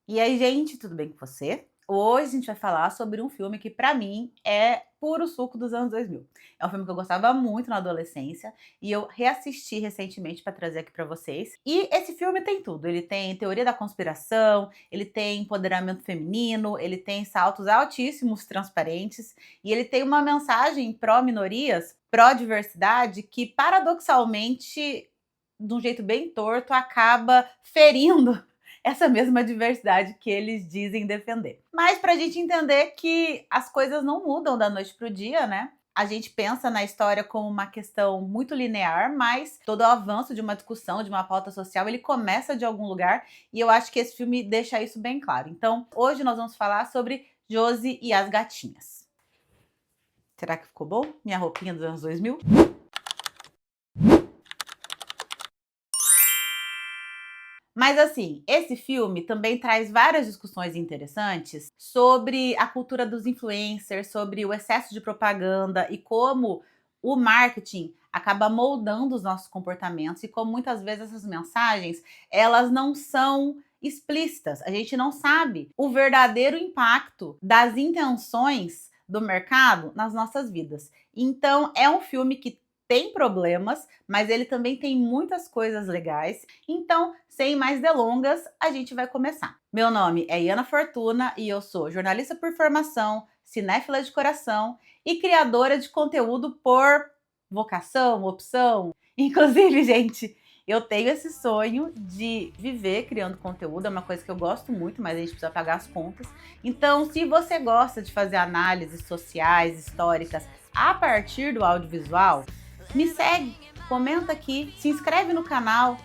E aí, gente, tudo bem com você? Hoje a gente vai falar sobre um filme que, pra mim, é puro suco dos anos 2000. É um filme que eu gostava muito na adolescência e eu reassisti recentemente pra trazer aqui pra vocês. E esse filme tem tudo. Ele tem teoria da conspiração, ele tem empoderamento feminino, ele tem saltos altíssimos transparentes e ele tem uma mensagem pró-minorias, pró-diversidade que, paradoxalmente, de um jeito bem torto, acaba ferindo essa mesma diversidade que eles dizem defender. Mas para a gente entender que as coisas não mudam da noite para o dia, né? A gente pensa na história como uma questão muito linear, mas todo o avanço de uma discussão, de uma pauta social, ele começa de algum lugar e eu acho que esse filme deixa isso bem claro. Então, hoje nós vamos falar sobre Josie e as Gatinhas. Será que ficou bom? Minha roupinha dos anos 2000? Mas assim, esse filme também traz várias discussões interessantes sobre a cultura dos influencers, sobre o excesso de propaganda e como o marketing acaba moldando os nossos comportamentos e como muitas vezes essas mensagens, elas não são explícitas. A gente não sabe o verdadeiro impacto das intenções do mercado nas nossas vidas. Então, é um filme que tem problemas, mas ele também tem muitas coisas legais. Então, sem mais delongas, a gente vai começar. Meu nome é Iana Fortuna e eu sou jornalista por formação, cinéfila de coração e criadora de conteúdo por vocação, opção. Inclusive, gente, eu tenho esse sonho de viver criando conteúdo, é uma coisa que eu gosto muito, mas a gente precisa pagar as contas. Então, se você gosta de fazer análises sociais, históricas, a partir do audiovisual, me segue, comenta aqui, se inscreve no canal.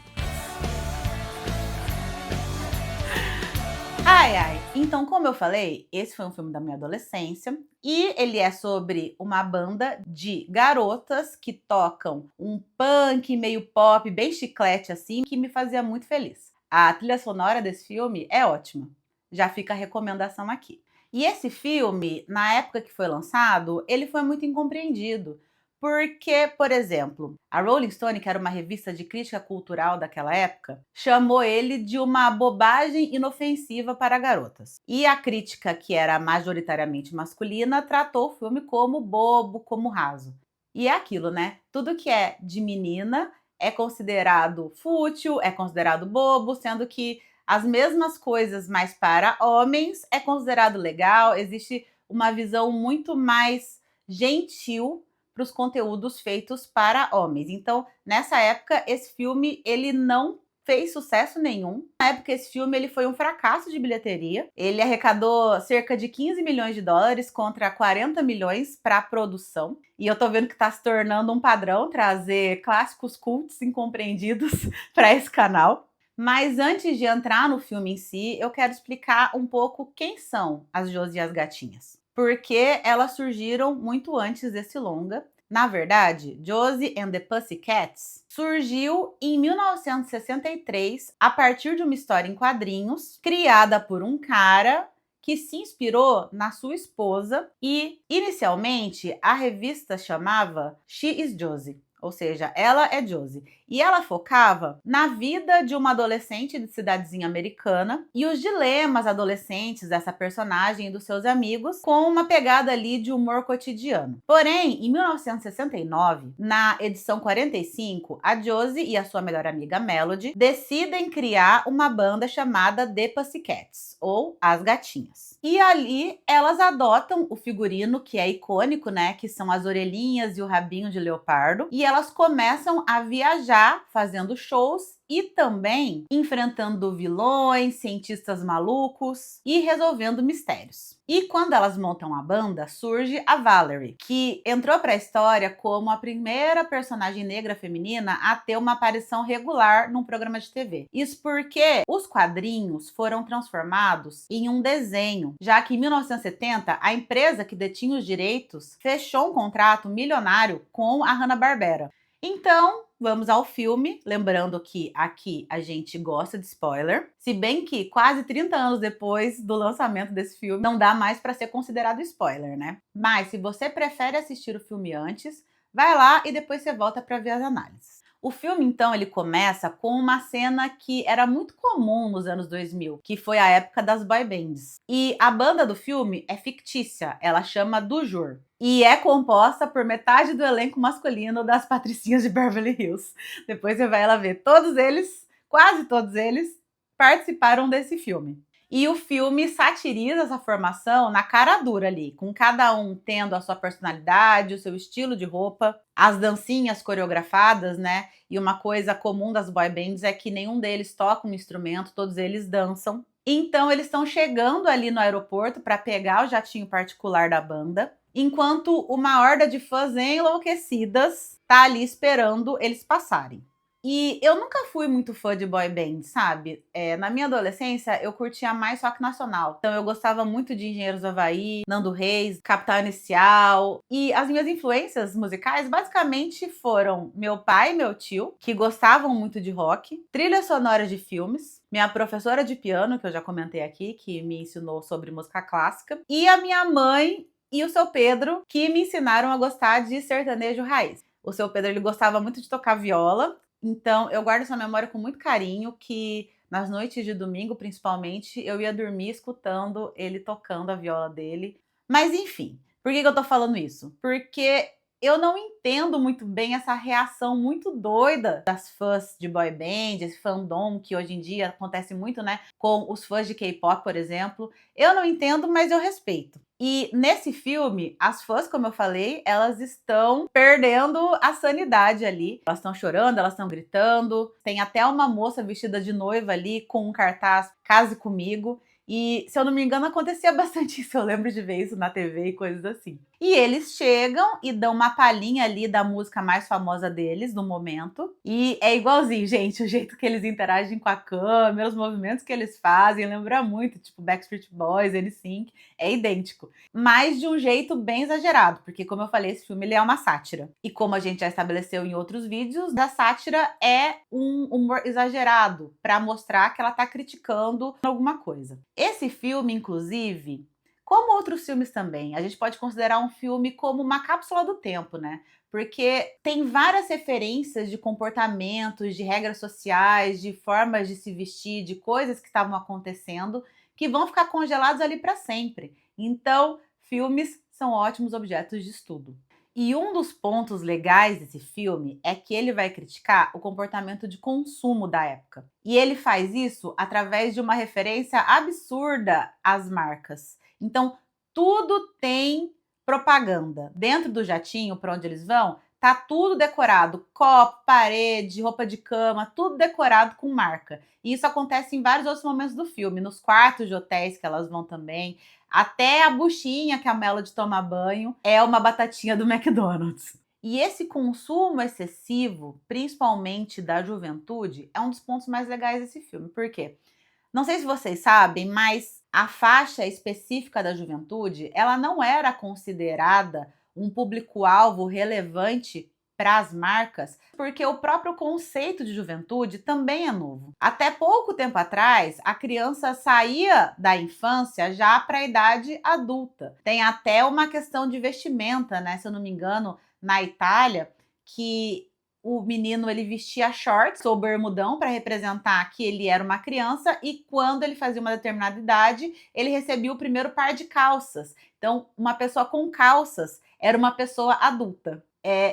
Ai, ai. Então, como eu falei, esse foi um filme da minha adolescência e ele é sobre uma banda de garotas que tocam um punk meio pop, bem chiclete assim, que me fazia muito feliz. A trilha sonora desse filme é ótima. Já fica a recomendação aqui. E esse filme, na época que foi lançado, ele foi muito incompreendido. Porque, por exemplo, a Rolling Stone, que era uma revista de crítica cultural daquela época, chamou ele de uma bobagem inofensiva para garotas. E a crítica, que era majoritariamente masculina, tratou o filme como bobo, como raso. E é aquilo, né? Tudo que é de menina é considerado fútil, é considerado bobo, sendo que as mesmas coisas, mas para homens, é considerado legal. Existe uma visão muito mais gentil para os conteúdos feitos para homens. Então, nessa época, esse filme ele não fez sucesso nenhum. Na época, esse filme ele foi um fracasso de bilheteria. Ele arrecadou cerca de 15 milhões de dólares contra 40 milhões para a produção. E eu tô vendo que está se tornando um padrão trazer clássicos cultos incompreendidos para esse canal. Mas antes de entrar no filme em si, eu quero explicar um pouco quem são as Josie e as Gatinhas. Porque elas surgiram muito antes desse longa. Na verdade, Josie and the Pussycats surgiu em 1963 a partir de uma história em quadrinhos criada por um cara que se inspirou na sua esposa e, inicialmente, a revista chamava She is Josie. Ou seja, ela é Josie. E ela focava na vida de uma adolescente de cidadezinha americana e os dilemas adolescentes dessa personagem e dos seus amigos, com uma pegada ali de humor cotidiano. Porém, em 1969, na edição 45, a Josie e a sua melhor amiga Melody decidem criar uma banda chamada The Pussycats, ou As Gatinhas. E ali elas adotam o figurino que é icônico, né, que são as orelhinhas e o rabinho de leopardo, e elas começam a viajar fazendo shows e também enfrentando vilões, cientistas malucos e resolvendo mistérios. E quando elas montam a banda, surge a Valerie, que entrou para a história como a primeira personagem negra feminina a ter uma aparição regular num programa de TV. Isso porque os quadrinhos foram transformados em um desenho, já que em 1970 a empresa que detinha os direitos fechou um contrato milionário com a Hanna-Barbera. Então, vamos ao filme, lembrando que aqui a gente gosta de spoiler, se bem que quase 30 anos depois do lançamento desse filme, não dá mais para ser considerado spoiler, né? Mas se você prefere assistir o filme antes, vai lá e depois você volta para ver as análises. O filme, então, ele começa com uma cena que era muito comum nos anos 2000, que foi a época das boy bands. E a banda do filme é fictícia, ela chama Du Jour. E é composta por metade do elenco masculino das Patricinhas de Beverly Hills. Depois você vai lá ver, todos eles, quase todos eles, participaram desse filme. E o filme satiriza essa formação na cara dura ali, com cada um tendo a sua personalidade, o seu estilo de roupa, as dancinhas coreografadas, né? E uma coisa comum das boy bands é que nenhum deles toca um instrumento, todos eles dançam. Então eles estão chegando ali no aeroporto para pegar o jatinho particular da banda, enquanto uma horda de fãs enlouquecidas tá ali esperando eles passarem. E eu nunca fui muito fã de boy band, sabe? Na minha adolescência, eu curtia mais rock nacional. Então eu gostava muito de Engenheiros do Havaí, Nando Reis, Capital Inicial. E as minhas influências musicais basicamente foram meu pai e meu tio, que gostavam muito de rock, trilhas sonoras de filmes, minha professora de piano, que eu já comentei aqui, que me ensinou sobre música clássica, e a minha mãe e o seu Pedro, que me ensinaram a gostar de sertanejo raiz. O seu Pedro, ele gostava muito de tocar viola, então eu guardo essa memória com muito carinho, que nas noites de domingo, principalmente, eu ia dormir escutando ele tocando a viola dele. Mas enfim, por que eu tô falando isso? Porque eu não entendo muito bem essa reação muito doida das fãs de boy band, esse fandom que hoje em dia acontece muito, né, com os fãs de K-pop, por exemplo. Eu não entendo, mas eu respeito. E nesse filme, as fãs, como eu falei, elas estão perdendo a sanidade ali. Elas estão chorando, elas estão gritando. Tem até uma moça vestida de noiva ali com um cartaz "Case Comigo". E, se eu não me engano, acontecia bastante isso. Eu lembro de ver isso na TV e coisas assim. E eles chegam e dão uma palhinha ali da música mais famosa deles no momento. E é igualzinho, gente, o jeito que eles interagem com a câmera, os movimentos que eles fazem, lembra muito, tipo Backstreet Boys, NSYNC, é idêntico. Mas de um jeito bem exagerado, porque, como eu falei, esse filme ele é uma sátira. E como a gente já estabeleceu em outros vídeos, a sátira é um humor exagerado, para mostrar que ela tá criticando alguma coisa. Esse filme, inclusive, como outros filmes também, a gente pode considerar um filme como uma cápsula do tempo, né? Porque tem várias referências de comportamentos, de regras sociais, de formas de se vestir, de coisas que estavam acontecendo, que vão ficar congelados ali para sempre. Então, filmes são ótimos objetos de estudo. E um dos pontos legais desse filme é que ele vai criticar o comportamento de consumo da época. E ele faz isso através de uma referência absurda às marcas. Então, tudo tem propaganda. Dentro do jatinho, para onde eles vão, tá tudo decorado. Copo, parede, roupa de cama, tudo decorado com marca. E isso acontece em vários outros momentos do filme. Nos quartos de hotéis que elas vão também. Até a buchinha que a Melody toma banho é uma batatinha do McDonald's. E esse consumo excessivo, principalmente da juventude, é um dos pontos mais legais desse filme. Por quê? Não sei se vocês sabem, mas a faixa específica da juventude, ela não era considerada um público-alvo relevante para as marcas, porque o próprio conceito de juventude também é novo. Até pouco tempo atrás, a criança saía da infância já para a idade adulta. Tem até uma questão de vestimenta, né? Se eu não me engano, na Itália, que o menino ele vestia shorts ou bermudão para representar que ele era uma criança, e quando ele fazia uma determinada idade, ele recebia o primeiro par de calças. Então, uma pessoa com calças era uma pessoa adulta.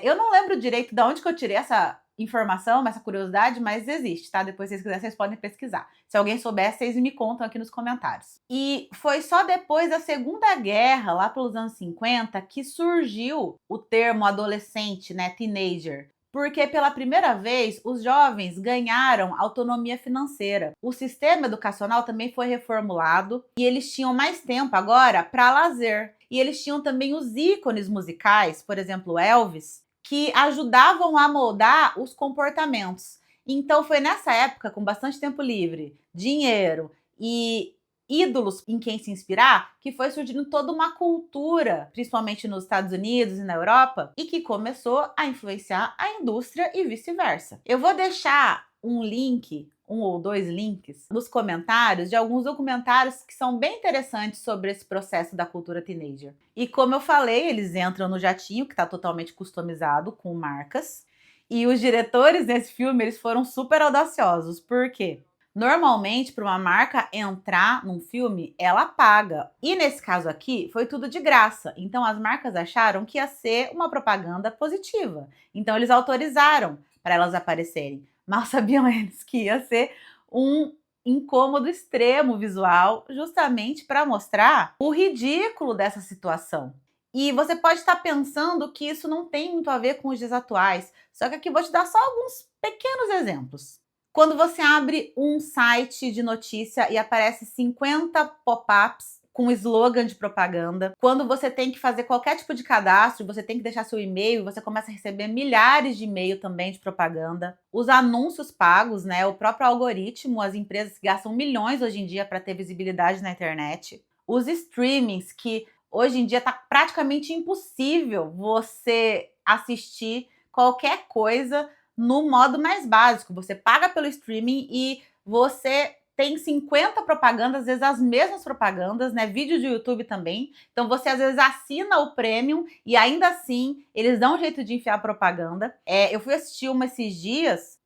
Eu não lembro direito de onde que eu tirei essa informação, essa curiosidade, mas existe, tá? Depois, se vocês quiserem, vocês podem pesquisar. Se alguém souber, vocês me contam aqui nos comentários. E foi só depois da Segunda Guerra, lá pelos anos 50, que surgiu o termo adolescente, né, teenager. Porque pela primeira vez os jovens ganharam autonomia financeira. O sistema educacional também foi reformulado e eles tinham mais tempo agora para lazer. E eles tinham também os ícones musicais, por exemplo, Elvis, que ajudavam a moldar os comportamentos. Então foi nessa época, com bastante tempo livre, dinheiro e ídolos em quem se inspirar, que foi surgindo toda uma cultura, principalmente nos Estados Unidos e na Europa, e que começou a influenciar a indústria e vice-versa. Eu vou deixar um link, um ou dois links, nos comentários de alguns documentários que são bem interessantes sobre esse processo da cultura teenager. E como eu falei, eles entram no jatinho, que está totalmente customizado com marcas, E os diretores desse filme, eles foram super audaciosos. Por quê? Normalmente, para uma marca entrar num filme, ela paga. E nesse caso aqui, foi tudo de graça. Então as marcas acharam que ia ser uma propaganda positiva. Então eles autorizaram para elas aparecerem. Mal sabiam eles que ia ser um incômodo extremo visual, justamente para mostrar o ridículo dessa situação. E você pode estar pensando que isso não tem muito a ver com os dias atuais, só que aqui eu vou te dar só alguns pequenos exemplos. Quando você abre um site de notícia e aparece 50 pop-ups com slogan de propaganda, quando você tem que fazer qualquer tipo de cadastro, você tem que deixar seu e-mail, você começa a receber milhares de e-mail também de propaganda. Os anúncios pagos, né? O próprio algoritmo, as empresas gastam milhões hoje em dia para ter visibilidade na internet. Os streamings, que hoje em dia está praticamente impossível você assistir qualquer coisa no modo mais básico. Você paga pelo streaming e você tem 50 propagandas, às vezes as mesmas propagandas, né? Vídeos do YouTube também. Então você às vezes assina o Premium e ainda assim eles dão um jeito de enfiar propaganda. Eu fui assistir uma esses dias,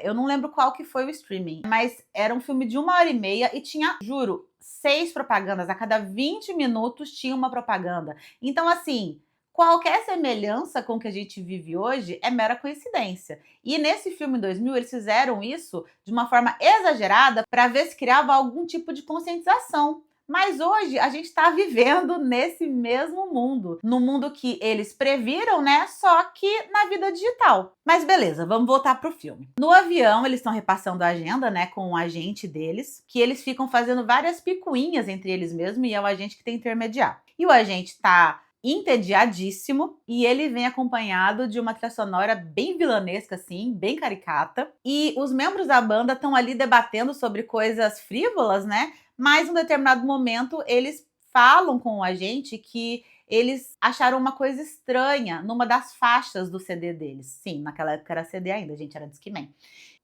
eu não lembro qual que foi o streaming, mas era um filme de 1h30 e tinha, juro, 6 propagandas. A cada 20 minutos tinha uma propaganda. Então, assim, qualquer semelhança com o que a gente vive hoje é mera coincidência. E nesse filme em 2000, eles fizeram isso de uma forma exagerada para ver se criava algum tipo de conscientização. Mas hoje a gente está vivendo nesse mesmo mundo, no mundo que eles previram, né? Só que na vida digital. Mas beleza, vamos voltar pro filme. No avião, eles estão repassando a agenda, né, com o agente deles, que eles ficam fazendo várias picuinhas entre eles mesmos e é o agente que tem que intermediar. E o agente tá entediadíssimo e ele vem acompanhado de uma trilha sonora bem vilanesca, assim, bem caricata. E os membros da banda estão ali debatendo sobre coisas frívolas, né? Mas em um determinado momento eles falam com a gente que eles acharam uma coisa estranha numa das faixas do CD deles. Sim, naquela época era CD ainda, a gente era Discman.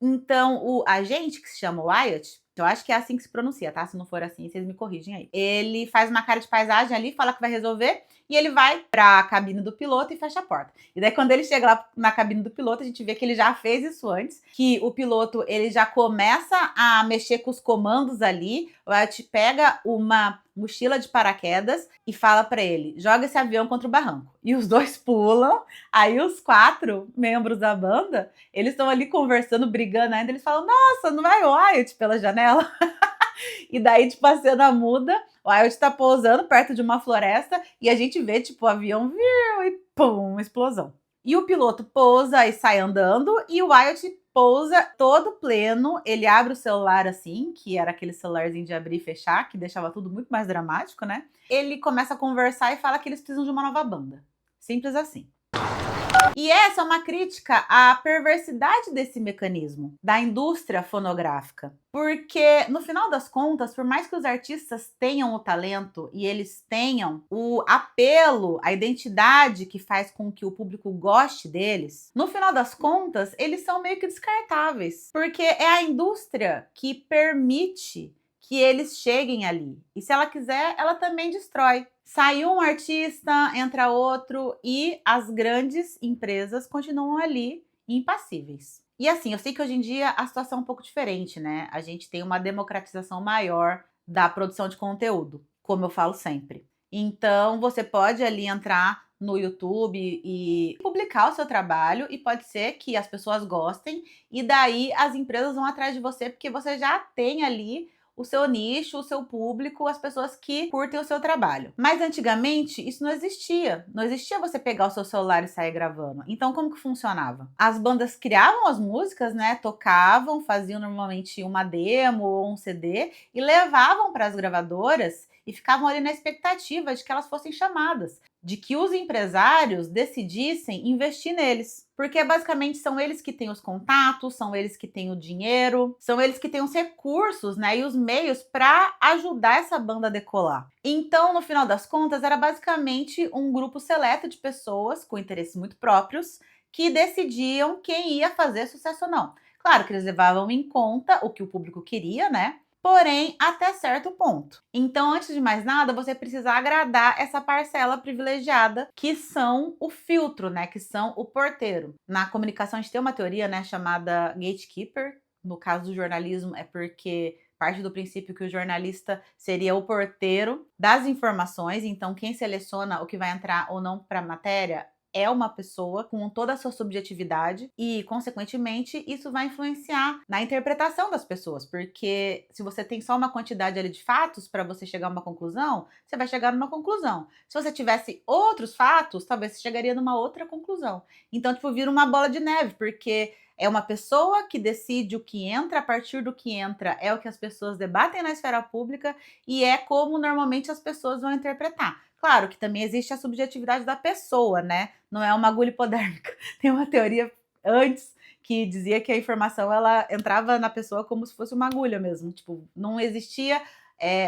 Então, o agente, que se chama Wyatt, eu acho que é assim que se pronuncia, tá? Se não for assim, vocês me corrigem aí. Ele faz uma cara de paisagem ali, fala que vai resolver, e ele vai pra cabine do piloto e fecha a porta. E daí, quando ele chega lá na cabine do piloto, a gente vê que ele já fez isso antes, que o piloto, ele já começa a mexer com os comandos ali, o Wyatt pega uma mochila de paraquedas e fala pra ele, joga esse avião contra o barranco. E os dois pulam, aí os 4 membros da banda, eles estão ali conversando, brigando ainda, eles falam, nossa, não vai o Wyatt pela janela? E daí, tipo, a cena muda, o Wyatt tá pousando perto de uma floresta e a gente vê, tipo, o avião viu e pum, uma explosão. E o piloto pousa e sai andando e o Wyatt pousa todo pleno, ele abre o celular assim, que era aquele celularzinho de abrir e fechar, que deixava tudo muito mais dramático, né? Ele começa a conversar e fala que eles precisam de uma nova banda. Simples assim. E essa é uma crítica à perversidade desse mecanismo, da indústria fonográfica. Porque, no final das contas, por mais que os artistas tenham o talento e eles tenham o apelo, a identidade que faz com que o público goste deles, no final das contas, eles são meio que descartáveis. Porque é a indústria que permite que eles cheguem ali. E se ela quiser, ela também destrói. Saiu um artista, entra outro e as grandes empresas continuam ali impassíveis. E assim, eu sei que hoje em dia a situação é um pouco diferente, né? A gente tem uma democratização maior da produção de conteúdo, como eu falo sempre. Então, você pode ali entrar no YouTube e publicar o seu trabalho e pode ser que as pessoas gostem e daí as empresas vão atrás de você porque você já tem ali o seu nicho, o seu público, as pessoas que curtem o seu trabalho. Mas antigamente isso não existia. Não existia você pegar o seu celular e sair gravando. Então como que funcionava? As bandas criavam as músicas, né? Tocavam, faziam normalmente uma demo ou um CD e levavam para as gravadoras e ficavam ali na expectativa de que elas fossem chamadas, de que os empresários decidissem investir neles. Porque basicamente são eles que têm os contatos, são eles que têm o dinheiro, são eles que têm os recursos, né, e os meios para ajudar essa banda a decolar. Então, no final das contas, era basicamente um grupo seleto de pessoas com interesses muito próprios que decidiam quem ia fazer sucesso ou não. Claro que eles levavam em conta o que o público queria, né? porém até certo ponto. Então, antes de mais nada, você precisa agradar essa parcela privilegiada, que são o filtro, né, que são o porteiro. Na comunicação a gente tem uma teoria, né, chamada gatekeeper. No caso do jornalismo é porque parte do princípio que o jornalista seria o porteiro das informações, então quem seleciona o que vai entrar ou não para a matéria é uma pessoa com toda a sua subjetividade e, consequentemente, isso vai influenciar na interpretação das pessoas, porque se você tem só uma quantidade ali de fatos para você chegar a uma conclusão, você vai chegar numa conclusão. Se você tivesse outros fatos, talvez você chegaria numa outra conclusão. Então, tipo, vira uma bola de neve, porque é uma pessoa que decide o que entra, a partir do que entra é o que as pessoas debatem na esfera pública e é como normalmente as pessoas vão interpretar. Claro que também existe a subjetividade da pessoa, né? Não é uma agulha hipodérmica. Tem uma teoria antes que dizia que a informação ela entrava na pessoa como se fosse uma agulha mesmo. Tipo, não existia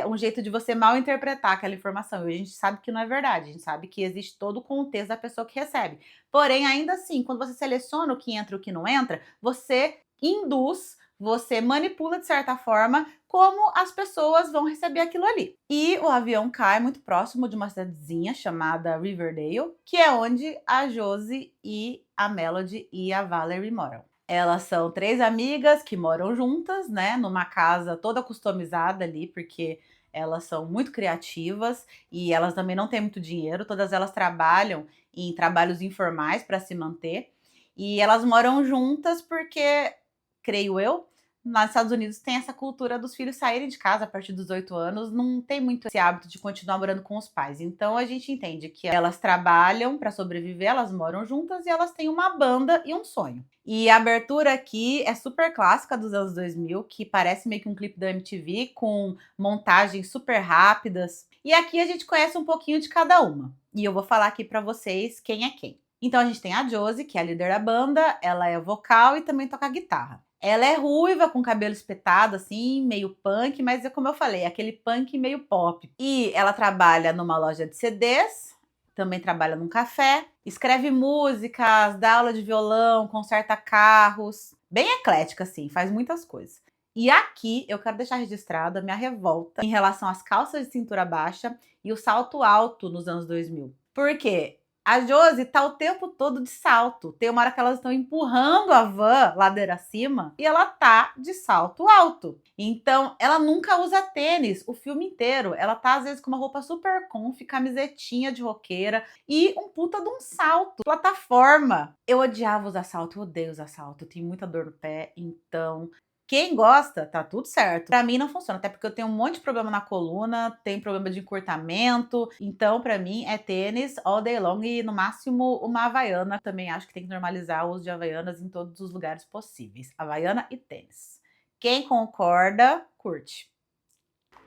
um jeito de você mal interpretar aquela informação. E a gente sabe que não é verdade. A gente sabe que existe todo o contexto da pessoa que recebe. Porém, ainda assim, quando você seleciona o que entra e o que não entra, você induz, você manipula de certa forma como as pessoas vão receber aquilo ali. E o avião cai muito próximo de uma cidadezinha chamada Riverdale, que é onde a Josie e a Melody e a Valerie moram. Elas são 3 amigas que moram juntas, né, numa casa toda customizada ali, porque elas são muito criativas e elas também não têm muito dinheiro, todas elas trabalham em trabalhos informais para se manter. E elas moram juntas porque, creio eu, nos Estados Unidos tem essa cultura dos filhos saírem de casa a partir dos 8 anos, não tem muito esse hábito de continuar morando com os pais. Então a gente entende que elas trabalham para sobreviver, elas moram juntas e elas têm uma banda e um sonho. E a abertura aqui é super clássica dos anos 2000, que parece meio que um clipe da MTV, com montagens super rápidas. E aqui a gente conhece um pouquinho de cada uma. E eu vou falar aqui para vocês quem é quem. Então a gente tem a Josie, que é a líder da banda, ela é vocal e também toca guitarra. Ela é ruiva, com cabelo espetado, assim, meio punk, mas é como eu falei, aquele punk meio pop. E ela trabalha numa loja de CDs, também trabalha num café, escreve músicas, dá aula de violão, conserta carros, bem eclética, assim, faz muitas coisas. E aqui eu quero deixar registrada a minha revolta em relação às calças de cintura baixa e o salto alto nos anos 2000. Por quê? A Josie tá o tempo todo de salto. Tem uma hora que elas estão empurrando a van ladeira acima e ela tá de salto alto. Então, ela nunca usa tênis o filme inteiro. Ela tá, às vezes, com uma roupa super comfy, camisetinha de roqueira e um puta de um salto, plataforma. Eu odiava usar salto, eu odeio usar salto. Eu tenho muita dor no pé, então quem gosta, tá tudo certo. Pra mim não funciona, até porque eu tenho um monte de problema na coluna, tenho problema de encurtamento, então pra mim é tênis all day long e no máximo uma havaiana. Também acho que tem que normalizar o uso de havaianas em todos os lugares possíveis. Havaiana e tênis. Quem concorda, curte.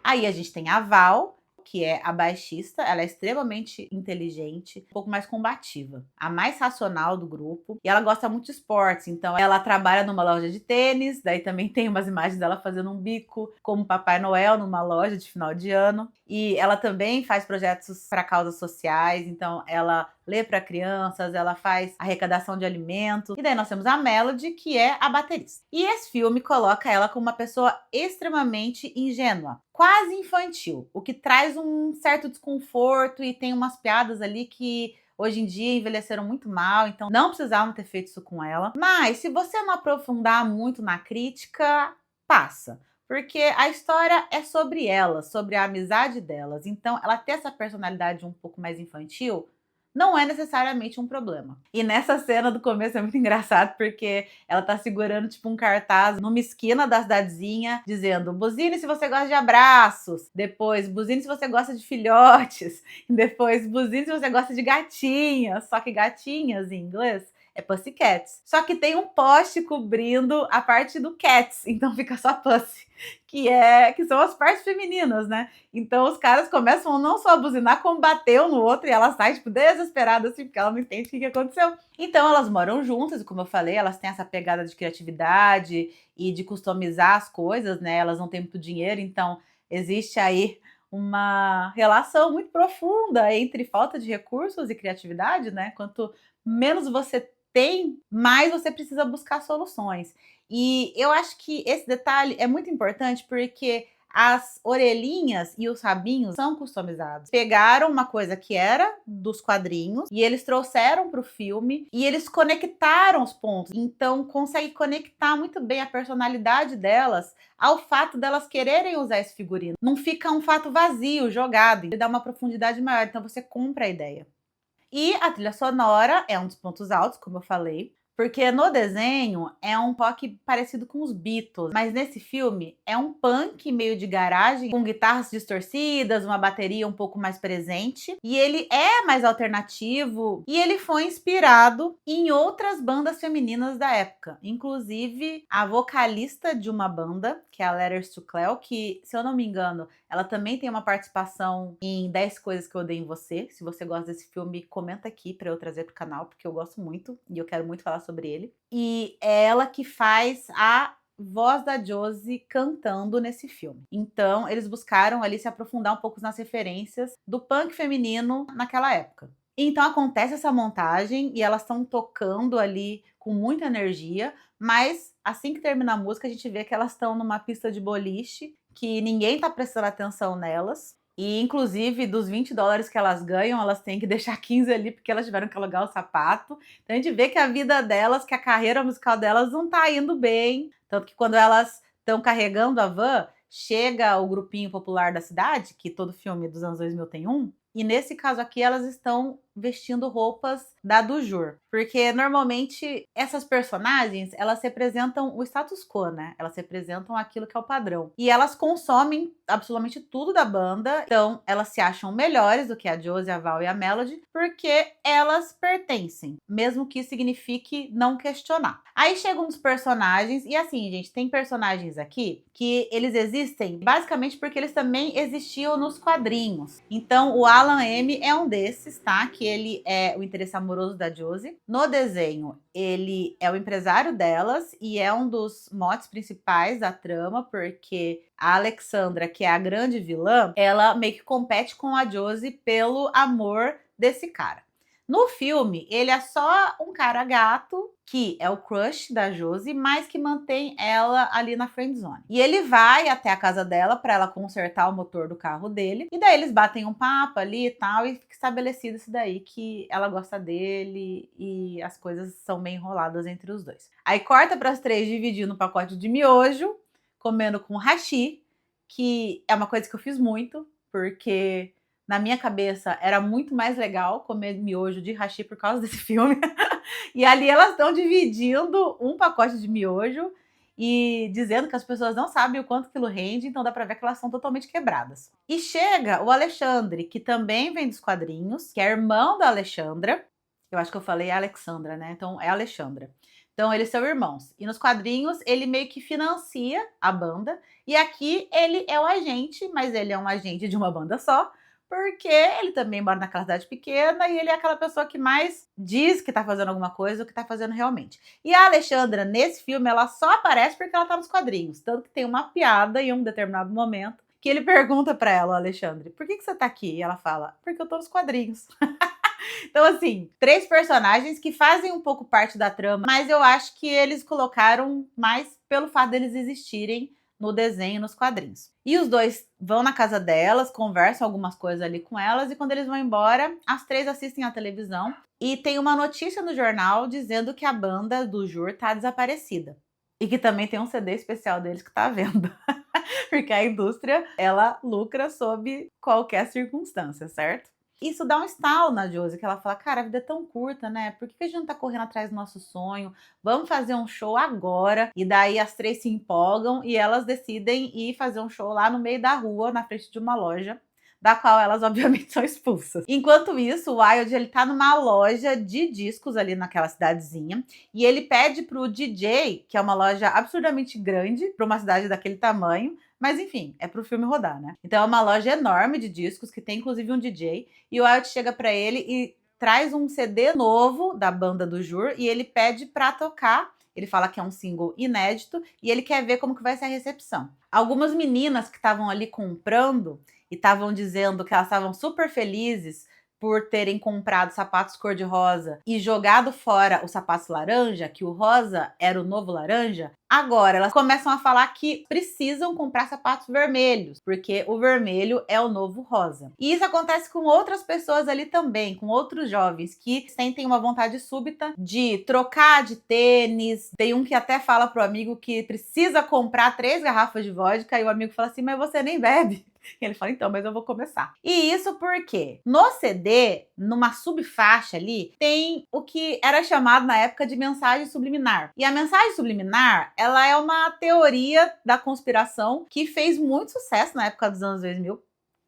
Aí a gente tem a Val, que é a baixista, ela é extremamente inteligente, um pouco mais combativa, a mais racional do grupo, e ela gosta muito de esportes, então ela trabalha numa loja de tênis, daí também tem umas imagens dela fazendo um bico como Papai Noel numa loja de final de ano, e ela também faz projetos para causas sociais, então ela lê para crianças, ela faz arrecadação de alimentos. E daí nós temos a Melody, que é a baterista. E esse filme coloca ela como uma pessoa extremamente ingênua, quase infantil, o que traz um certo desconforto e tem umas piadas ali que hoje em dia envelheceram muito mal, então não precisavam ter feito isso com ela. Mas se você não aprofundar muito na crítica, passa. Porque a história é sobre elas, sobre a amizade delas. Então, ela ter essa personalidade um pouco mais infantil não é necessariamente um problema. E nessa cena do começo é muito engraçado, porque ela tá segurando tipo um cartaz numa esquina da cidadezinha, dizendo: buzine se você gosta de abraços, depois buzine se você gosta de filhotes, depois buzine se você gosta de gatinhas, só que gatinhas em inglês é Pussycats. Só que tem um poste cobrindo a parte do cats, então fica só Pussy, que são as partes femininas, né? Então os caras começam não só a buzinar, como bater um no outro, e ela sai, tipo, desesperada, assim, porque ela não entende o que aconteceu. Então elas moram juntas, e como eu falei, elas têm essa pegada de criatividade e de customizar as coisas, né? Elas não têm muito dinheiro, então existe aí uma relação muito profunda entre falta de recursos e criatividade, né? Quanto menos você tem, mais você precisa buscar soluções. E eu acho que esse detalhe é muito importante porque as orelhinhas e os rabinhos são customizados. Pegaram uma coisa que era dos quadrinhos e eles trouxeram para o filme e eles conectaram os pontos. Então consegue conectar muito bem a personalidade delas ao fato delas quererem usar esse figurino. Não fica um fato vazio, jogado, ele dá uma profundidade maior, então você compra a ideia. E a trilha sonora é um dos pontos altos, como eu falei, porque no desenho é um rock parecido com os Beatles, mas nesse filme é um punk meio de garagem, com guitarras distorcidas, uma bateria um pouco mais presente, e ele é mais alternativo, e ele foi inspirado em outras bandas femininas da época, inclusive a vocalista de uma banda, que é a Letters to Cleo, que, se eu não me engano, ela também tem uma participação em 10 Coisas que Eu Odeio em Você. Se você gosta desse filme, comenta aqui pra eu trazer pro canal, porque eu gosto muito e eu quero muito falar sobre ele. E é ela que faz a voz da Josie cantando nesse filme. Então, eles buscaram ali se aprofundar um pouco nas referências do punk feminino naquela época. Então acontece essa montagem e elas estão tocando ali com muita energia, mas assim que termina a música, a gente vê que elas estão numa pista de boliche, que ninguém tá prestando atenção nelas. E, inclusive, dos $20 que elas ganham, elas têm que deixar 15 ali, porque elas tiveram que alugar o sapato. Então, a gente vê que a vida delas, que a carreira musical delas não tá indo bem. Tanto que quando elas estão carregando a van, chega o grupinho popular da cidade, que todo filme dos anos 2000 tem um, e nesse caso aqui elas estão vestindo roupas da do Jur. Porque normalmente essas personagens, elas representam o status quo, né? Elas representam aquilo que é o padrão. E elas consomem absolutamente tudo da banda. Então elas se acham melhores do que a Josie, a Val e a Melody, porque elas pertencem. Mesmo que isso signifique não questionar. Aí chegam os personagens, e assim, gente, tem personagens aqui que eles existem basicamente porque eles também existiam nos quadrinhos. Então o Alan M é um desses, tá? Que ele é o interesse amoroso da Josie. No desenho, ele é o empresário delas e é um dos motes principais da trama, porque a Alexandra, que é a grande vilã, ela meio que compete com a Josie pelo amor desse cara. No filme, ele é só um cara gato, que é o crush da Josie, mas que mantém ela ali na friendzone. E ele vai até a casa dela para ela consertar o motor do carro dele, e daí eles batem um papo ali e tal, e fica estabelecido isso daí, que ela gosta dele e as coisas são bem enroladas entre os dois. Aí corta para as três dividindo um pacote de miojo, comendo com hashi, que é uma coisa que eu fiz muito, porque na minha cabeça era muito mais legal comer miojo de hashi por causa desse filme. E ali elas estão dividindo um pacote de miojo e dizendo que as pessoas não sabem o quanto aquilo rende, então dá pra ver que elas são totalmente quebradas. E chega o Alexandre, que também vem dos quadrinhos, que é irmão da Alexandra. Eu acho que eu falei Alexandra, né? Então é Alexandra. Então eles são irmãos. E nos quadrinhos ele meio que financia a banda. E aqui ele é o agente, mas ele é um agente de uma banda só, porque ele também mora naquela cidade pequena e ele é aquela pessoa que mais diz que tá fazendo alguma coisa do que tá fazendo realmente. E a Alexandra, nesse filme, ela só aparece porque ela tá nos quadrinhos. Tanto que tem uma piada em um determinado momento que ele pergunta pra ela, o Alexandre, por que você tá aqui? E ela fala, porque eu tô nos quadrinhos. Então, assim, 3 personagens que fazem um pouco parte da trama, mas eu acho que eles colocaram mais pelo fato deles existirem no desenho, nos quadrinhos. E os dois vão na casa delas, conversam algumas coisas ali com elas, e quando eles vão embora, as 3 assistem à televisão e tem uma notícia no jornal dizendo que a banda do Jur tá desaparecida. E que também tem um CD especial deles que tá à venda. Porque a indústria, ela lucra sob qualquer circunstância, certo? Isso dá um estalo na Josie, que ela fala, cara, a vida é tão curta, né? Por que a gente não tá correndo atrás do nosso sonho? Vamos fazer um show agora. E daí as 3 se empolgam e elas decidem ir fazer um show lá no meio da rua, na frente de uma loja, da qual elas obviamente são expulsas. Enquanto isso, o Wild, ele tá numa loja de discos ali naquela cidadezinha, e ele pede pro DJ, que é uma loja absurdamente grande para uma cidade daquele tamanho, mas enfim, é pro filme rodar, né? Então é uma loja enorme de discos, que tem inclusive um DJ, e o Wild chega pra ele e traz um CD novo da banda do Jur, e ele pede pra tocar. Ele fala que é um single inédito, e ele quer ver como que vai ser a recepção. Algumas meninas que estavam ali comprando, e estavam dizendo que elas estavam super felizes por terem comprado sapatos cor-de-rosa e jogado fora os sapatos laranja, que o rosa era o novo laranja, agora elas começam a falar que precisam comprar sapatos vermelhos, porque o vermelho é o novo rosa. E isso acontece com outras pessoas ali também, com outros jovens que sentem uma vontade súbita de trocar de tênis. Tem um que até fala pro amigo que precisa comprar 3 garrafas de vodka e o amigo fala assim, mas você nem bebe. E ele fala, então, mas eu vou começar. E isso porque no CD, numa subfaixa ali, tem o que era chamado na época de mensagem subliminar. E a mensagem subliminar, ela é uma teoria da conspiração que fez muito sucesso na época dos anos 2000.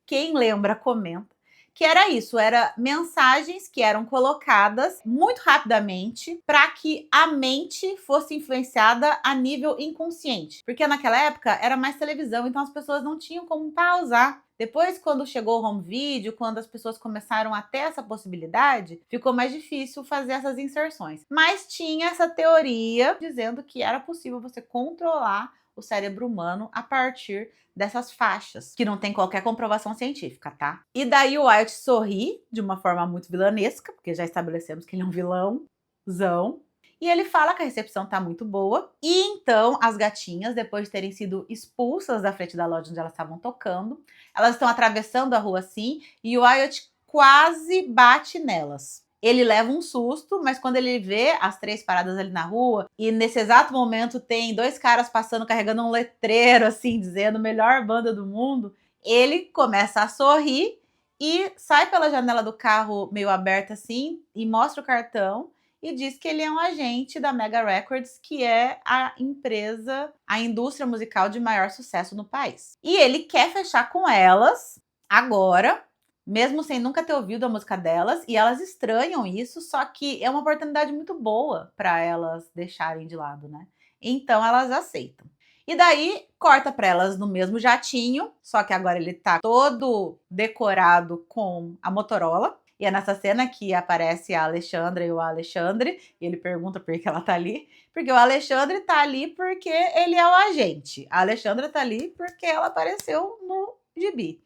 Quem lembra, comenta. Que era isso, era mensagens que eram colocadas muito rapidamente para que a mente fosse influenciada a nível inconsciente. Porque naquela época era mais televisão, então as pessoas não tinham como pausar. Depois, quando chegou o home video, quando as pessoas começaram a ter essa possibilidade, ficou mais difícil fazer essas inserções. Mas tinha essa teoria dizendo que era possível você controlar o cérebro humano a partir dessas faixas, que não tem qualquer comprovação científica, tá? E daí o Wyatt sorri de uma forma muito vilanesca, porque já estabelecemos que ele é um vilãozão. E ele fala que a recepção tá muito boa. E então as gatinhas, depois de terem sido expulsas da frente da loja onde elas estavam tocando, elas estão atravessando a rua assim e o Wyatt quase bate nelas. Ele leva um susto, mas quando ele vê as 3 paradas ali na rua, e nesse exato momento tem 2 caras passando carregando um letreiro, assim, dizendo melhor banda do mundo, ele começa a sorrir e sai pela janela do carro meio aberta assim, e mostra o cartão, e diz que ele é um agente da Mega Records, que é a empresa, a indústria musical de maior sucesso no país. E ele quer fechar com elas agora, mesmo sem nunca ter ouvido a música delas, e elas estranham isso, só que é uma oportunidade muito boa para elas deixarem de lado, né? Então elas aceitam. E daí corta para elas no mesmo jatinho, só que agora ele tá todo decorado com a Motorola. E é nessa cena que aparece a Alexandra e o Alexandre, e ele pergunta por que ela tá ali. Porque o Alexandre tá ali porque ele é o agente. A Alexandra tá ali porque ela apareceu no gibi.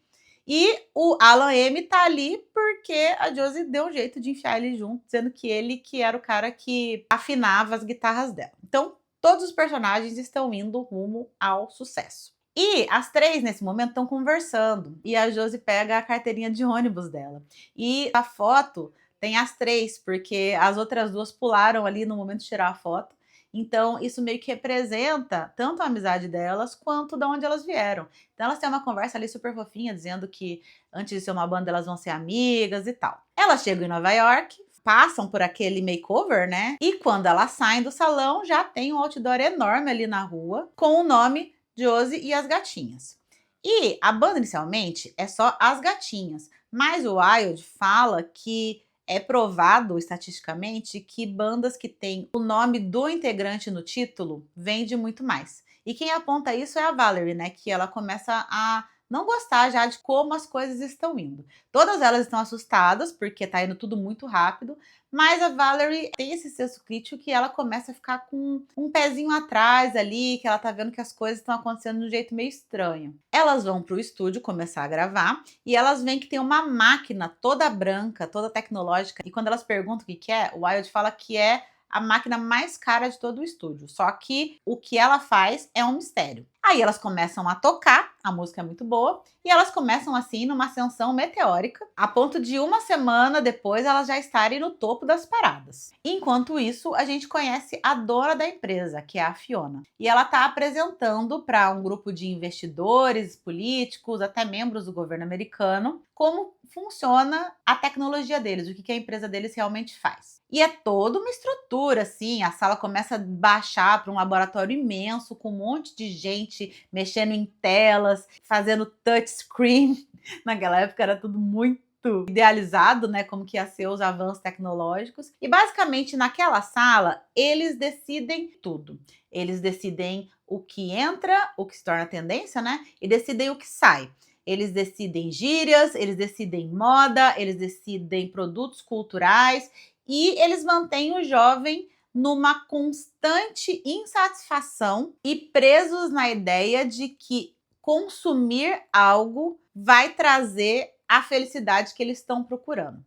E o Alan M tá ali porque a Josie deu um jeito de enfiar ele junto, dizendo que ele que era o cara que afinava as guitarras dela. Então, todos os personagens estão indo rumo ao sucesso. E as 3, nesse momento, estão conversando. E a Josie pega a carteirinha de ônibus dela. E a foto tem as 3, porque as outras 2 pularam ali no momento de tirar a foto. Então, isso meio que representa tanto a amizade delas, quanto de onde elas vieram. Então, elas têm uma conversa ali super fofinha, dizendo que antes de ser uma banda, elas vão ser amigas e tal. Elas chegam em Nova York, passam por aquele makeover, né? E quando elas saem do salão, já tem um outdoor enorme ali na rua, com o nome Josie e as Gatinhas. E a banda, inicialmente, é só as Gatinhas. Mas o Wild fala que é provado estatisticamente que bandas que têm o nome do integrante no título vende muito mais. E quem aponta isso é a Valerie, né? Que ela começa a não gostar já de como as coisas estão indo. Todas elas estão assustadas porque tá indo tudo muito rápido, mas a Valerie tem esse senso crítico que ela começa a ficar com um pezinho atrás ali, que ela tá vendo que as coisas estão acontecendo de um jeito meio estranho. Elas vão pro estúdio começar a gravar e elas veem que tem uma máquina toda branca, toda tecnológica, e quando elas perguntam o que é, o Wild fala que é a máquina mais cara de todo o estúdio. Só que o que ela faz é um mistério. Aí elas começam a tocar, a música é muito boa, e elas começam assim numa ascensão meteórica, a ponto de uma semana depois elas já estarem no topo das paradas. Enquanto isso, a gente conhece a dona da empresa, que é a Fiona. E ela está apresentando para um grupo de investidores, políticos, até membros do governo americano, como funciona a tecnologia deles, o que a empresa deles realmente faz. E é toda uma estrutura, assim, a sala começa a baixar para um laboratório imenso, com um monte de gente mexendo em telas, fazendo touchscreen. Naquela época era tudo muito idealizado, né, como que ia ser os avanços tecnológicos. E basicamente naquela sala, eles decidem tudo. Eles decidem o que entra, o que se torna tendência, né, e decidem o que sai. Eles decidem gírias, eles decidem moda, eles decidem produtos culturais e eles mantêm o jovem numa constante insatisfação e presos na ideia de que consumir algo vai trazer a felicidade que eles estão procurando.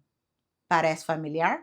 Parece familiar?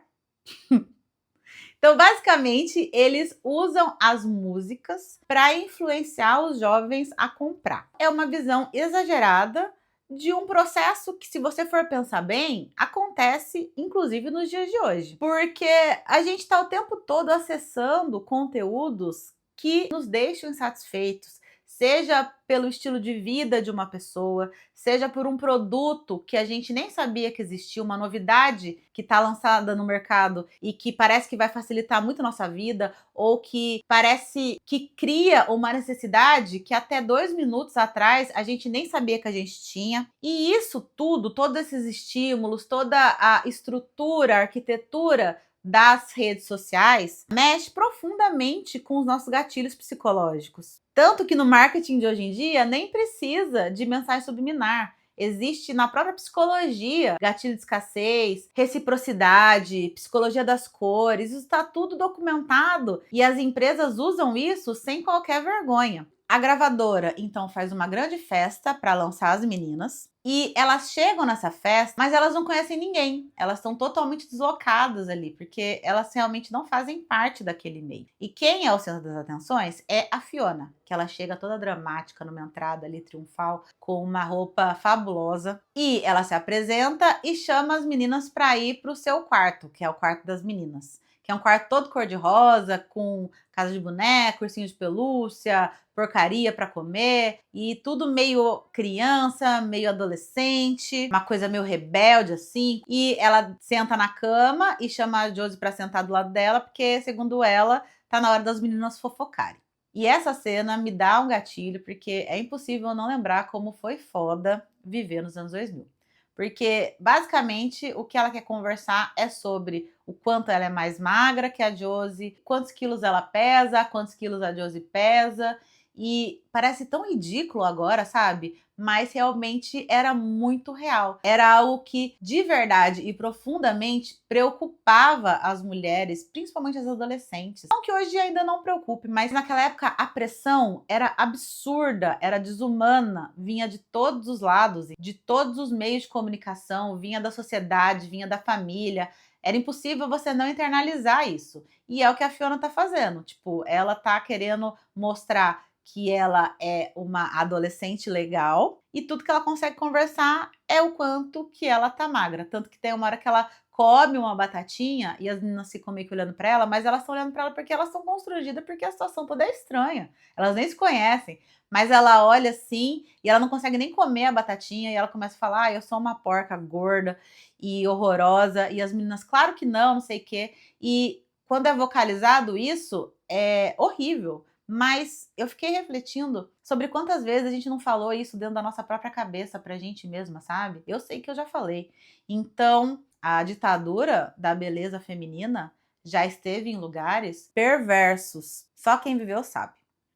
Então, basicamente, eles usam as músicas para influenciar os jovens a comprar. É uma visão exagerada de um processo que, se você for pensar bem, acontece inclusive nos dias de hoje. Porque a gente está o tempo todo acessando conteúdos que nos deixam insatisfeitos, seja pelo estilo de vida de uma pessoa, seja por um produto que a gente nem sabia que existia, uma novidade que está lançada no mercado e que parece que vai facilitar muito a nossa vida, ou que parece que cria uma necessidade que até 2 minutos atrás a gente nem sabia que a gente tinha. E isso tudo, todos esses estímulos, toda a estrutura, a arquitetura das redes sociais mexe profundamente com os nossos gatilhos psicológicos. Tanto que no marketing de hoje em dia nem precisa de mensagem subliminar. Existe na própria psicologia gatilho de escassez, reciprocidade, psicologia das cores, isso está tudo documentado e as empresas usam isso sem qualquer vergonha. A gravadora, então, faz uma grande festa para lançar as meninas e elas chegam nessa festa, mas elas não conhecem ninguém. Elas estão totalmente deslocadas ali, porque elas realmente não fazem parte daquele meio. E quem é o centro das atenções é a Fiona, que ela chega toda dramática numa entrada ali triunfal, com uma roupa fabulosa. E ela se apresenta e chama as meninas para ir para o seu quarto, que é o quarto das meninas. Que é um quarto todo cor-de-rosa, com casa de boneco, ursinho de pelúcia, porcaria para comer e tudo meio criança, meio adolescente, uma coisa meio rebelde assim. E ela senta na cama e chama a Josie para sentar do lado dela, porque segundo ela, tá na hora das meninas fofocarem. E essa cena me dá um gatilho, porque é impossível não lembrar como foi foda viver nos anos 2000. Porque, basicamente, o que ela quer conversar é sobre o quanto ela é mais magra que a Josie, quantos quilos ela pesa, quantos quilos a Josie pesa. E parece tão ridículo agora, sabe? Mas realmente era muito real. Era algo que, de verdade e profundamente, preocupava as mulheres, principalmente as adolescentes. Não que hoje ainda não preocupe, mas naquela época a pressão era absurda, era desumana, vinha de todos os lados, de todos os meios de comunicação, vinha da sociedade, vinha da família. Era impossível você não internalizar isso. E é o que a Fiona tá fazendo. Tipo, ela tá querendo mostrar que ela é uma adolescente legal e tudo que ela consegue conversar é o quanto que ela tá magra. Tanto que tem uma hora que ela come uma batatinha e as meninas ficam meio que olhando pra ela, mas elas estão olhando pra ela porque elas estão constrangidas, porque a situação toda é estranha. Elas nem se conhecem, mas ela olha assim e ela não consegue nem comer a batatinha e ela começa a falar: eu sou uma porca gorda e horrorosa. E as meninas, claro que não, não sei o quê. E quando é vocalizado isso, é horrível. Mas eu fiquei refletindo sobre quantas vezes a gente não falou isso dentro da nossa própria cabeça pra gente mesma, sabe? Eu sei que eu já falei. Então, a ditadura da beleza feminina já esteve em lugares perversos. Só quem viveu sabe.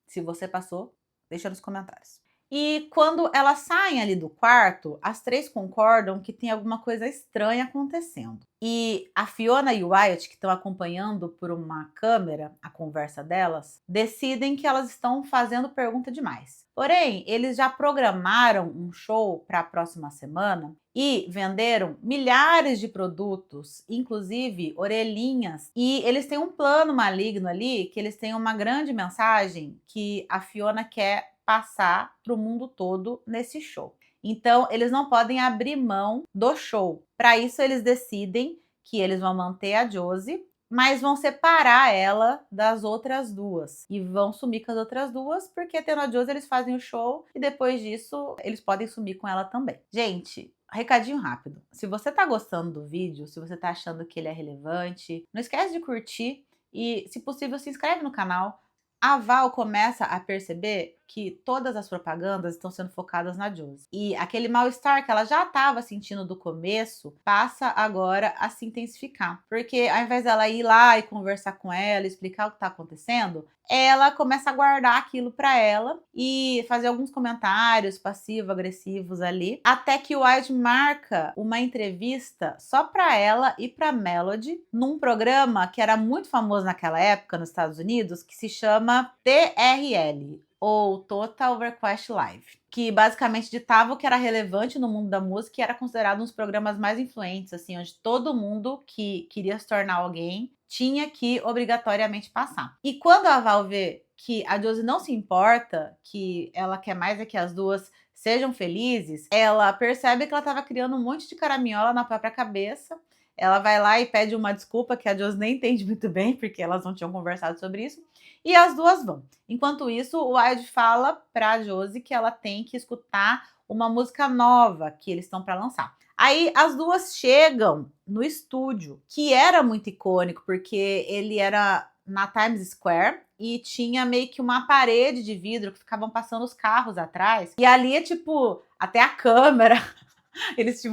Se você passou, deixa nos comentários. E quando elas saem ali do quarto, as três concordam que tem alguma coisa estranha acontecendo. E a Fiona e o Wyatt, que estão acompanhando por uma câmera a conversa delas, decidem que elas estão fazendo pergunta demais. Porém, eles já programaram um show para a próxima semana e venderam milhares de produtos, inclusive orelhinhas. E eles têm um plano maligno ali, que eles têm uma grande mensagem que a Fiona quer passar para o mundo todo nesse show. Então, eles não podem abrir mão do show. Para isso, eles decidem que eles vão manter a Josie, mas vão separar ela das outras duas. E vão sumir com as outras duas, porque tendo a Josie, eles fazem o show e depois disso, eles podem sumir com ela também. Gente, recadinho rápido. Se você tá gostando do vídeo, se você tá achando que ele é relevante, não esquece de curtir e, se possível, se inscreve no canal. A Val começa a perceber que todas as propagandas estão sendo focadas na Josie. E aquele mal-estar que ela já estava sentindo do começo passa agora a se intensificar. Porque ao invés dela ir lá e conversar com ela, explicar o que está acontecendo, ela começa a guardar aquilo para ela e fazer alguns comentários passivo-agressivos ali, até que o Wyatt marca uma entrevista só para ela e para Melody num programa que era muito famoso naquela época nos Estados Unidos, que se chama TRL, ou Total Request Live, que basicamente ditava o que era relevante no mundo da música e era considerado um dos programas mais influentes, assim, onde todo mundo que queria se tornar alguém tinha que obrigatoriamente passar. E quando a Val vê que a Josie não se importa, que ela quer mais é que as duas sejam felizes, ela percebe que ela estava criando um monte de caraminhola na própria cabeça. Ela vai lá e pede uma desculpa que a Josie nem entende muito bem, porque elas não tinham conversado sobre isso, e as duas vão. Enquanto isso, o Wyatt fala pra Josie que ela tem que escutar uma música nova que eles estão para lançar. Aí as duas chegam no estúdio, que era muito icônico, porque ele era na Times Square e tinha meio que uma parede de vidro que ficavam passando os carros atrás. E ali é tipo, até a câmera eles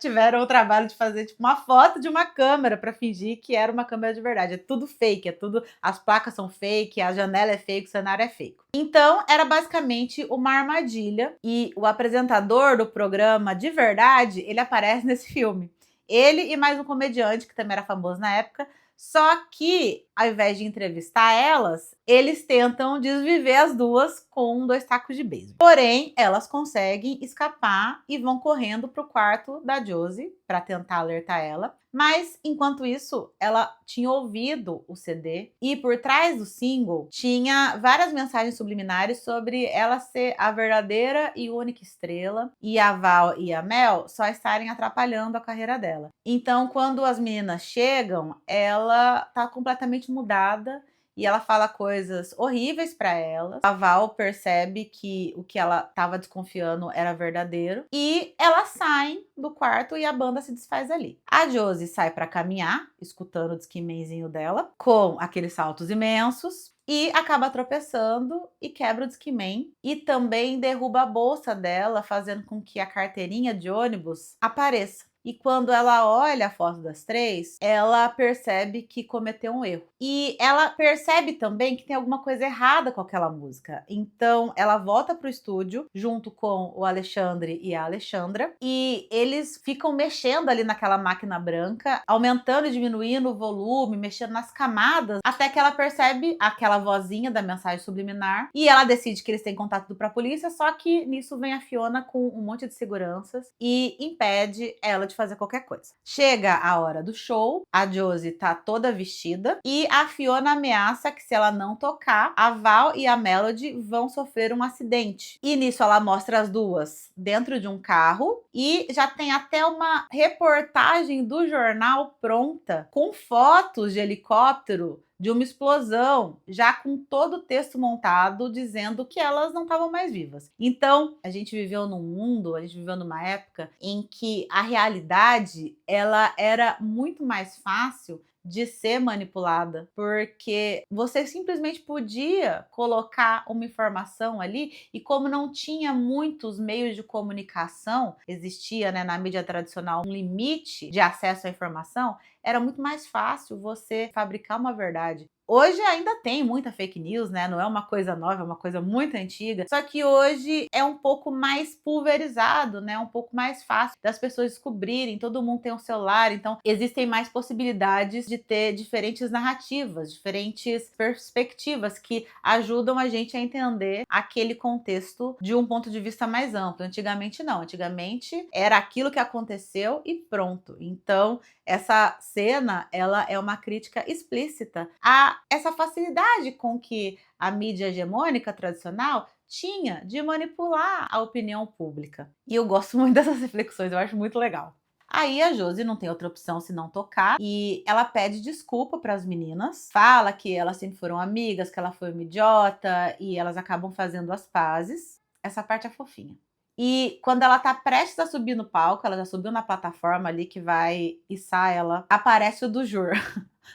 tiveram o trabalho de fazer tipo uma foto de uma câmera para fingir que era uma câmera de verdade. É tudo fake, é tudo. As placas são fake, a janela é fake, o cenário é fake. Então era basicamente uma armadilha e o apresentador do programa de verdade ele aparece nesse filme. Ele e mais um comediante que também era famoso na época. Só que, ao invés de entrevistar elas, eles tentam desviver as duas com 2 tacos de beisebol. Porém, elas conseguem escapar e vão correndo pro quarto da Josie para tentar alertar ela. Mas, enquanto isso, ela tinha ouvido o CD e por trás do single tinha várias mensagens subliminares sobre ela ser a verdadeira e única estrela e a Val e a Mel só estarem atrapalhando a carreira dela. Então, quando as meninas chegam, ela tá completamente mudada e ela fala coisas horríveis para ela. A Val percebe que o que ela estava desconfiando era verdadeiro e elas saem do quarto e a banda se desfaz ali. A Josie sai para caminhar, escutando o Discmanzinho dela, com aqueles saltos imensos. E acaba tropeçando e quebra o Discman. E também derruba a bolsa dela, fazendo com que a carteirinha de ônibus apareça. E quando ela olha a foto das três, ela percebe que cometeu um erro. E ela percebe também que tem alguma coisa errada com aquela música. Então ela volta pro estúdio junto com o Alexandre e a Alexandra. E eles ficam mexendo ali naquela máquina branca, aumentando e diminuindo o volume, mexendo nas camadas, até que ela percebe aquela vozinha da mensagem subliminar. E ela decide que eles têm contato pra polícia, só que nisso vem a Fiona com um monte de seguranças e impede ela de fazer qualquer coisa. Chega a hora do show, a Josie tá toda vestida e a Fiona ameaça que se ela não tocar, a Val e a Melody vão sofrer um acidente. E nisso ela mostra as duas dentro de um carro e já tem até uma reportagem do jornal pronta com fotos de helicóptero de uma explosão, já com todo o texto montado dizendo que elas não estavam mais vivas. Então, a gente viveu numa época em que a realidade ela era muito mais fácil de ser manipulada, porque você simplesmente podia colocar uma informação ali e como não tinha muitos meios de comunicação, existia, né, na mídia tradicional um limite de acesso à informação, era muito mais fácil você fabricar uma verdade. Hoje ainda tem muita fake news, né? Não é uma coisa nova, é uma coisa muito antiga. Só que hoje é um pouco mais pulverizado, né? Um pouco mais fácil das pessoas descobrirem. Todo mundo tem um celular, então existem mais possibilidades de ter diferentes narrativas, diferentes perspectivas que ajudam a gente a entender aquele contexto de um ponto de vista mais amplo. Antigamente não, antigamente era aquilo que aconteceu e pronto. Então, essa cena, ela é uma crítica explícita a essa facilidade com que a mídia hegemônica tradicional tinha de manipular a opinião pública. E eu gosto muito dessas reflexões, eu acho muito legal. Aí a Josie não tem outra opção senão tocar e ela pede desculpa para as meninas, fala que elas sempre foram amigas, que ela foi uma idiota e elas acabam fazendo as pazes. Essa parte é fofinha. E quando ela tá prestes a subir no palco, ela já subiu na plataforma ali que vai içar ela, aparece o do Jur.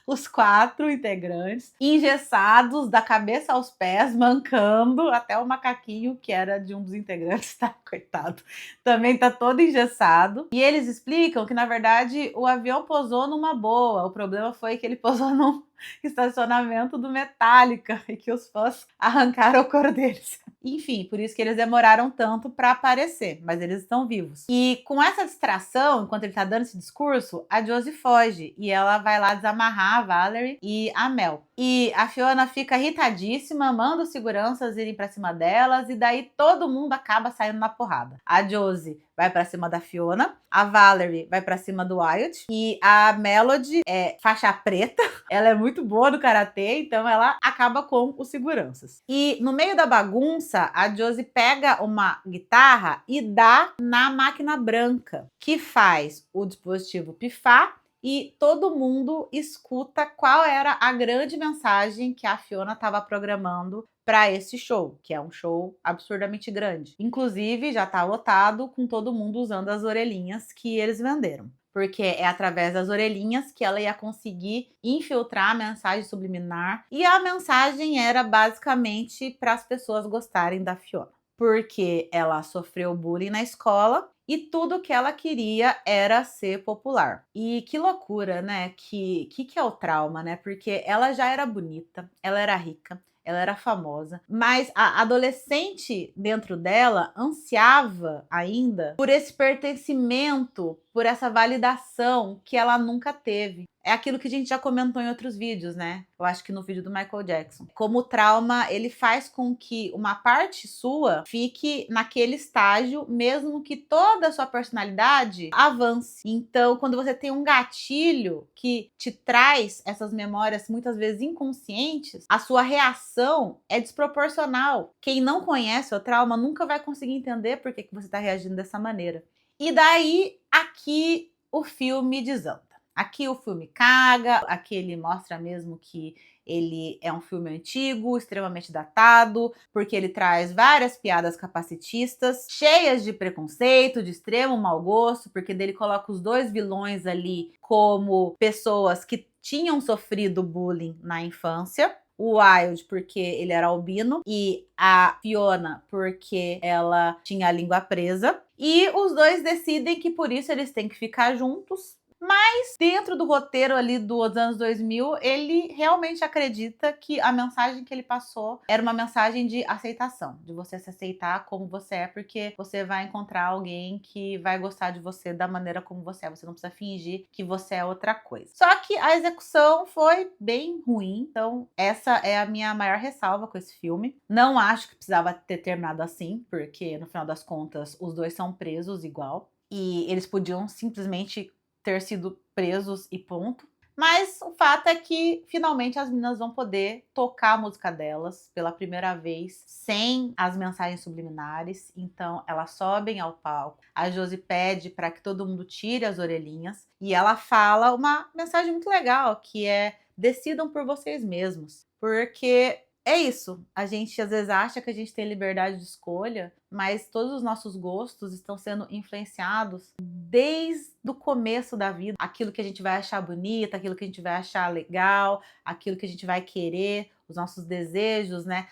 Os 4 integrantes, engessados da cabeça aos pés, mancando, até o macaquinho, que era de um dos integrantes, tá? Coitado. Também tá todo engessado. E eles explicam que, na verdade, o avião pousou numa boa. O problema foi que ele pousou num estacionamento do Metallica e que os fãs arrancaram o couro deles. Enfim, por isso que eles demoraram tanto para aparecer, mas eles estão vivos. E com essa distração, enquanto ele tá dando esse discurso, a Josie foge e ela vai lá desamarrar a Valerie e a Mel. E a Fiona fica irritadíssima, manda os seguranças irem pra cima delas, e daí todo mundo acaba saindo na porrada. A Josie vai pra cima da Fiona, a Valerie vai pra cima do Wyatt, e a Melody é faixa preta, ela é muito boa no karatê, então ela acaba com os seguranças. E no meio da bagunça, a Josie pega uma guitarra e dá na máquina branca, que faz o dispositivo pifar, e todo mundo escuta qual era a grande mensagem que a Fiona estava programando para esse show, que é um show absurdamente grande. Inclusive, já está lotado com todo mundo usando as orelhinhas que eles venderam. Porque é através das orelhinhas que ela ia conseguir infiltrar a mensagem subliminar. E a mensagem era basicamente para as pessoas gostarem da Fiona. Porque ela sofreu bullying na escola e tudo que ela queria era ser popular. E que loucura, né? Que é o trauma, né? Porque ela já era bonita, ela era rica, ela era famosa, mas a adolescente dentro dela ansiava ainda por esse pertencimento, por essa validação que ela nunca teve. É aquilo que a gente já comentou em outros vídeos, né? Eu acho que no vídeo do Michael Jackson. Como o trauma, ele faz com que uma parte sua fique naquele estágio, mesmo que toda a sua personalidade avance. Então, quando você tem um gatilho que te traz essas memórias, muitas vezes inconscientes, a sua reação é desproporcional. Quem não conhece o trauma nunca vai conseguir entender por que você está reagindo dessa maneira. E daí, aqui, o filme desanda. Aqui o filme caga, aqui ele mostra mesmo que ele é um filme antigo, extremamente datado, porque ele traz várias piadas capacitistas, cheias de preconceito, de extremo mau gosto, porque dele coloca os dois vilões ali como pessoas que tinham sofrido bullying na infância. O Wilde porque ele era albino e a Fiona porque ela tinha a língua presa. E os dois decidem que por isso eles têm que ficar juntos. Mas dentro do roteiro ali dos anos 2000, ele realmente acredita que a mensagem que ele passou era uma mensagem de aceitação, de você se aceitar como você é, porque você vai encontrar alguém que vai gostar de você da maneira como você é. Você não precisa fingir que você é outra coisa. Só que a execução foi bem ruim, então essa é a minha maior ressalva com esse filme. Não acho que precisava ter terminado assim, porque no final das contas os dois são presos igual. E eles podiam simplesmente ter sido presos e ponto. Mas o fato é que finalmente as meninas vão poder tocar a música delas pela primeira vez sem as mensagens subliminares. Então elas sobem ao palco. A Josie pede para que todo mundo tire as orelhinhas e ela fala uma mensagem muito legal, que é: decidam por vocês mesmos. Porque é isso, a gente às vezes acha que a gente tem liberdade de escolha, mas todos os nossos gostos estão sendo influenciados desde o começo da vida. Aquilo que a gente vai achar bonito, aquilo que a gente vai achar legal, aquilo que a gente vai querer, os nossos desejos, né?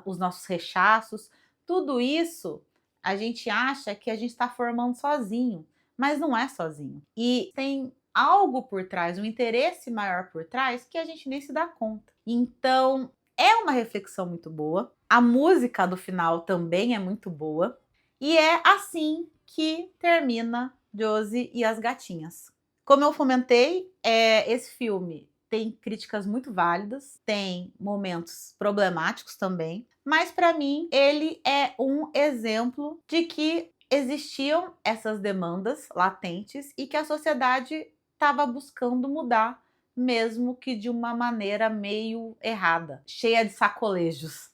Os nossos rechaços, tudo isso a gente acha que a gente está formando sozinho, mas não é sozinho. E tem algo por trás, um interesse maior por trás que a gente nem se dá conta. Então, é uma reflexão muito boa. A música do final também é muito boa. E é assim que termina Josie e as Gatinhas. Como eu fomentei, esse filme tem críticas muito válidas, tem momentos problemáticos também, mas para mim ele é um exemplo de que existiam essas demandas latentes e que a sociedade estava buscando mudar, mesmo que de uma maneira meio errada, cheia de sacolejos.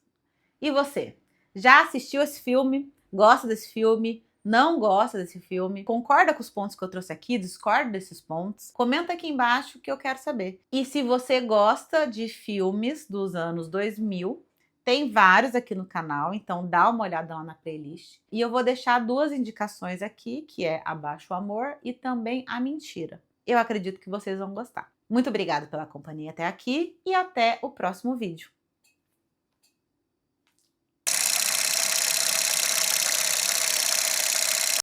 E você? Já assistiu esse filme? Gosta desse filme? Não gosta desse filme? Concorda com os pontos que eu trouxe aqui? Discorda desses pontos? Comenta aqui embaixo que eu quero saber. E se você gosta de filmes dos anos 2000, tem vários aqui no canal, então dá uma olhada lá na playlist. E eu vou deixar duas indicações aqui, que é Abaixo o Amor e também A Mentira. Eu acredito que vocês vão gostar. Muito obrigada pela companhia até aqui e até o próximo vídeo.